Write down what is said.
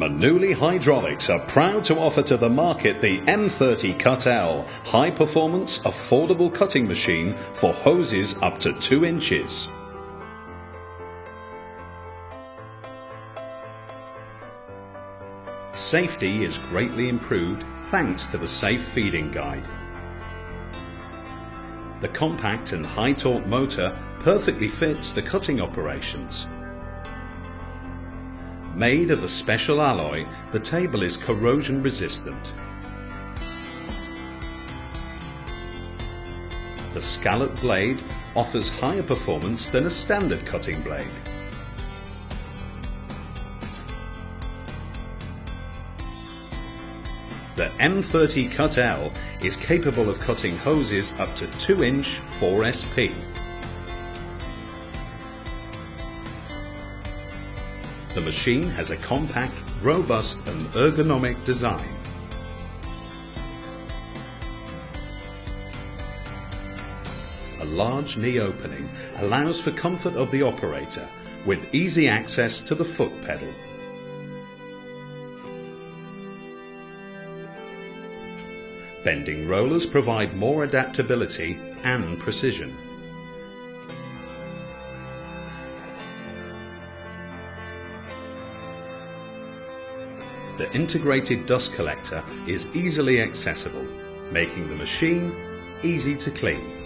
Manuli Hydraulics are proud to offer to the market the M30 CUT L, high-performance, affordable cutting machine for hoses up to 2 inches. Safety is greatly improved thanks to the Safe Feeding Guide. The compact and high-torque motor perfectly fits the cutting operations. Made of a special alloy, the table is corrosion resistant. The scalloped blade offers higher performance than a standard cutting blade. The M30 CUT L is capable of cutting hoses up to 2-inch 4SP. The machine has a compact, robust and ergonomic design. A large knee opening allows for comfort of the operator with easy access to the foot pedal. Bending rollers provide more adaptability and precision. The integrated dust collector is easily accessible, making the machine easy to clean.